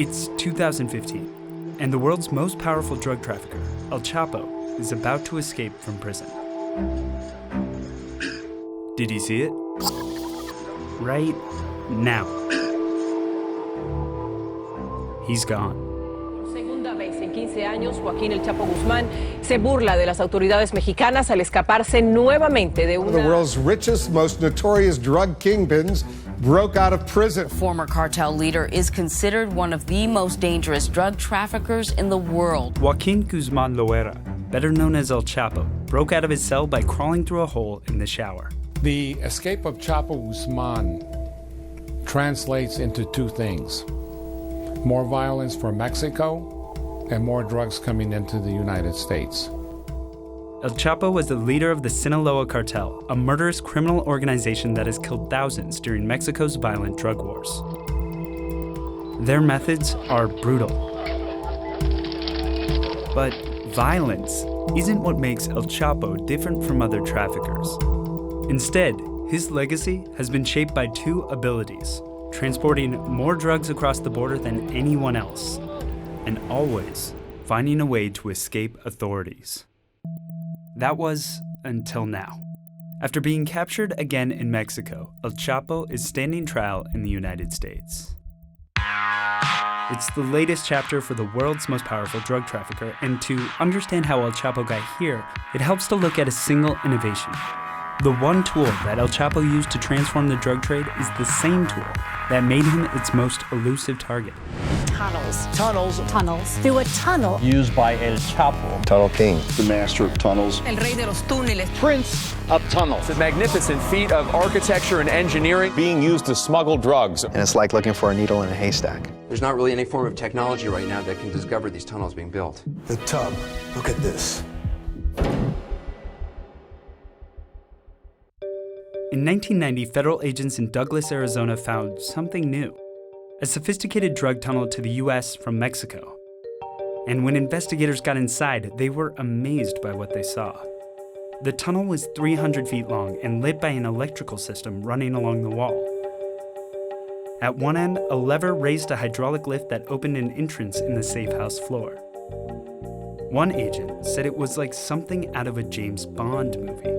It's 2015, and the world's most powerful drug trafficker, El Chapo, is about to escape from prison. Did he see it? Right now. He's gone. Segunda vez en 15 años, Joaquín El Chapo Guzmán se burla de las autoridades mexicanas al escaparse nuevamente de una... The world's richest, most notorious drug kingpins broke out of prison. Former cartel leader is considered one of the most dangerous drug traffickers in the world. Joaquin Guzman Loera, better known as El Chapo, broke out of his cell by crawling through a hole in the shower. The escape of Chapo Guzman translates into two things: more violence for Mexico and more drugs coming into the United States. El Chapo was the leader of the SINALOA cartel, a murderous criminal organization that has killed thousands during Mexico's violent drug wars. Their methods are brutal. But violence isn't what makes El Chapo different from other traffickers. Instead, his legacy has been shaped by two abilities: transporting more drugs across the border than anyone else, and always finding a way to escape authorities. That was until now. After being captured again in Mexico, El Chapo is standing trial in the United States. It's the latest chapter for the world's most powerful drug trafficker, and to understand how El Chapo got here, it helps to look at a single innovation. The one tool that El Chapo used to transform the drug trade is the same tool that made him its most elusive target. Tunnels. Through a tunnel. Used by El Chapo. Tunnel King. The master of tunnels. El rey de los túneles. Prince of tunnels. It's a magnificent feat of architecture and engineering. Being used to smuggle drugs. And it's like looking for a needle in a haystack. There's not really any form of technology right now that can discover these tunnels being built. The tub. Look at this. In 1990, federal agents in Douglas, Arizona found something new: a sophisticated drug tunnel to the US from Mexico. And when investigators got inside, they were amazed by what they saw. The tunnel was 300 feet long and lit by an electrical system running along the wall. At one end, a lever raised a hydraulic lift that opened an entrance in the safe house floor. One agent said it was like something out of a James Bond movie.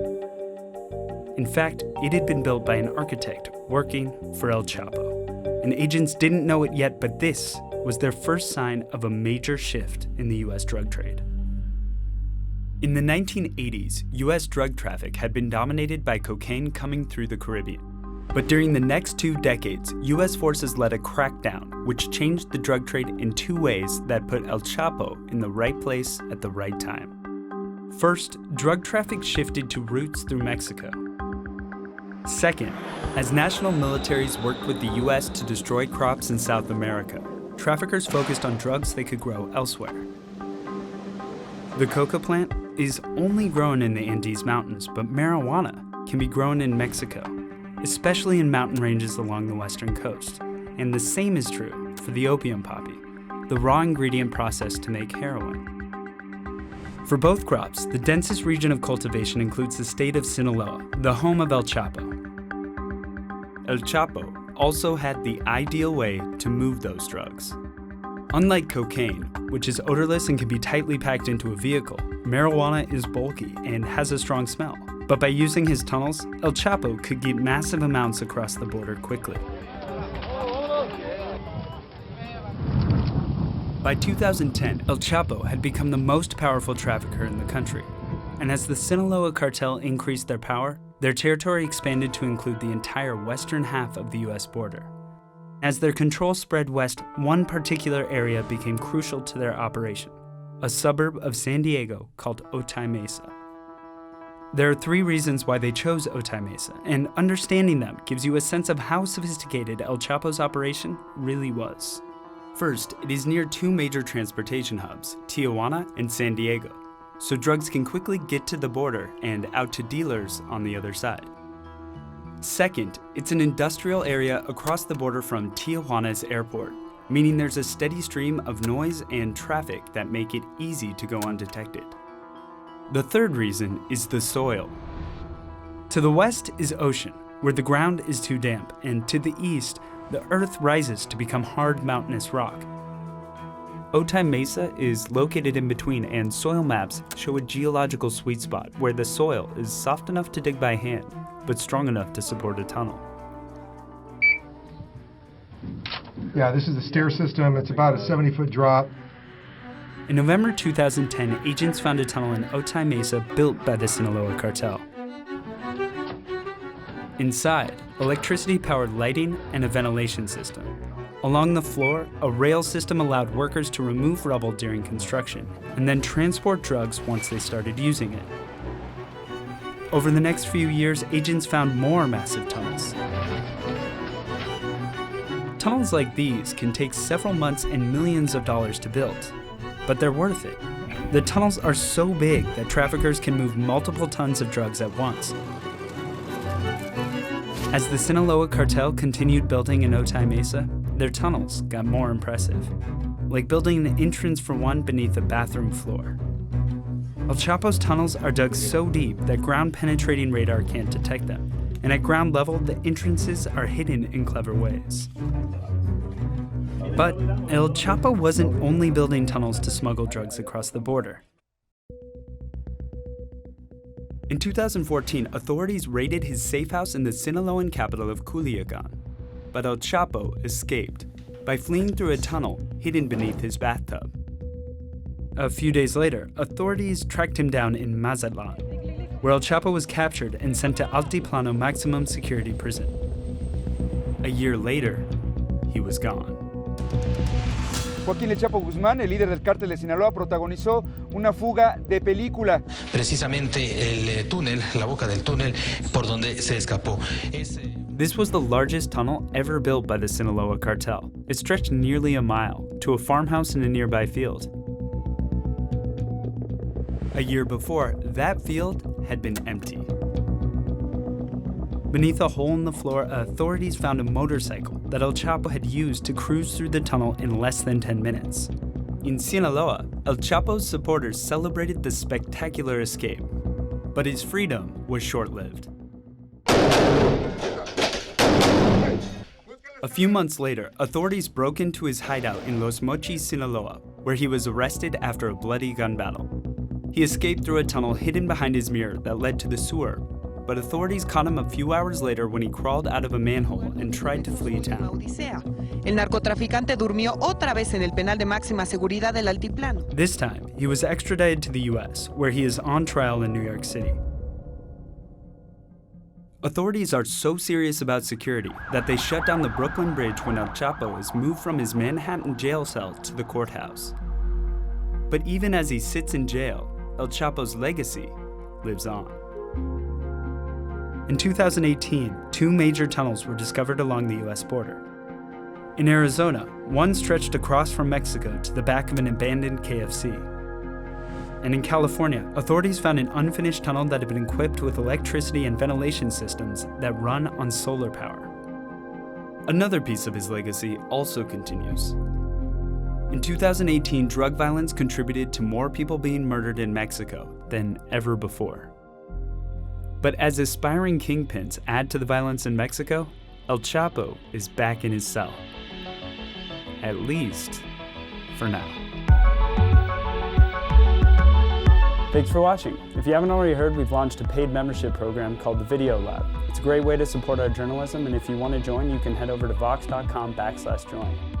In fact, it had been built by an architect working for El Chapo. And agents didn't know it yet, but this was their first sign of a major shift in the US drug trade. In the 1980s, US drug traffic had been dominated by cocaine coming through the Caribbean. But during the next 2 decades, US forces led a crackdown, which changed the drug trade in 2 ways that put El Chapo in the right place at the right time. First, drug traffic shifted to routes through Mexico. Second, as national militaries worked with the US to destroy crops in South America, traffickers focused on drugs they could grow elsewhere. The coca plant is only grown in the Andes Mountains, but marijuana can be grown in Mexico, especially in mountain ranges along the western coast. And the same is true for the opium poppy, the raw ingredient processed to make heroin. For both crops, the densest region of cultivation includes the state of Sinaloa, the home of El Chapo. El Chapo also had the ideal way to move those drugs. Unlike cocaine, which is odorless and can be tightly packed into a vehicle, marijuana is bulky and has a strong smell. But by using his tunnels, El Chapo could get massive amounts across the border quickly. By 2010, El Chapo had become the most powerful trafficker in the country. And as the Sinaloa cartel increased their power, their territory expanded to include the entire western half of the US border. As their control spread west, one particular area became crucial to their operation: a suburb of San Diego called OTAY MESA. There are 3 reasons why they chose OTAY MESA, and understanding them gives you a sense of how sophisticated El Chapo's operation really was. First, it is near 2 major transportation hubs, Tijuana and San Diego, so drugs can quickly get to the border and out to dealers on the other side. Second, it's an industrial area across the border from Tijuana's airport, meaning there's a steady stream of noise and traffic that make it easy to go undetected. The third reason is the soil. To the west is ocean, where the ground is too damp, and to the east, the earth rises to become hard mountainous rock. OTAY MESA is located in between, and soil maps show a geological sweet spot where the soil is soft enough to dig by hand, but strong enough to support a tunnel. Yeah, this is the stair system. It's about a 70-foot drop. In November 2010, agents found a tunnel in OTAY MESA built by the SINALOA cartel. Inside, electricity-powered lighting and a ventilation system. Along the floor, a rail system allowed workers to remove rubble during construction and then transport drugs once they started using it. Over the next few years, agents found more massive tunnels. Tunnels like these can take several months and millions of dollars to build, but they're worth it. The tunnels are so big that traffickers can move multiple tons of drugs at once. As the SINALOA cartel continued building in OTAY MESA, their tunnels got more impressive, like building an entrance for one beneath a bathroom floor. El Chapo's tunnels are dug so deep that ground-penetrating radar can't detect them, and at ground level, the entrances are hidden in clever ways. But El Chapo wasn't only building tunnels to smuggle drugs across the border. In 2014, authorities raided his safe house in the Sinaloan capital of Culiacan. But El Chapo escaped by fleeing through a tunnel hidden beneath his bathtub. A few days later, authorities tracked him down in Mazatlan, where El Chapo was captured and sent to Altiplano maximum security prison. A year later, he was gone. Joaquin El Chapo Guzmán, el líder del cártel de Sinaloa, protagonizó una fuga de película. Precisamente el túnel, la boca del túnel por donde se escapó. This was the largest tunnel ever built by the Sinaloa cartel. It stretched nearly a mile to a farmhouse in a nearby field. A year before, that field had been empty. Beneath a hole in the floor, authorities found a motorcycle that El Chapo had used to cruise through the tunnel in less than 10 minutes. In Sinaloa, El Chapo's supporters celebrated the spectacular escape, but his freedom was short-lived. A few months later, authorities broke into his hideout in Los Mochis, Sinaloa, where he was arrested after a bloody gun battle. He escaped through a tunnel hidden behind his mirror that led to the sewer, but authorities caught him a few hours later when he crawled out of a manhole and tried to flee town. El narcotraficante durmió otra vez en el penal de máxima seguridad del Altiplano. This time, he was extradited to the US, where he is on trial in New York City. Authorities are so serious about security that they shut down the Brooklyn Bridge when El Chapo is moved from his Manhattan jail cell to the courthouse. But even as he sits in jail, El Chapo's legacy lives on. In 2018, 2 major tunnels were discovered along the US border. In Arizona, one stretched across from Mexico to the back of an abandoned KFC. And in California, authorities found an unfinished tunnel that had been equipped with electricity and ventilation systems that run on solar power. Another piece of his legacy also continues. In 2018, drug violence contributed to more people being murdered in Mexico than ever before. But as aspiring kingpins add to the violence in Mexico, El Chapo is back in his cell. At least, for now. Thanks for watching. If you haven't already heard, we've launched a paid membership program called the Video Lab. It's a great way to support our journalism, and if you want to join, you can head over to vox.com/join.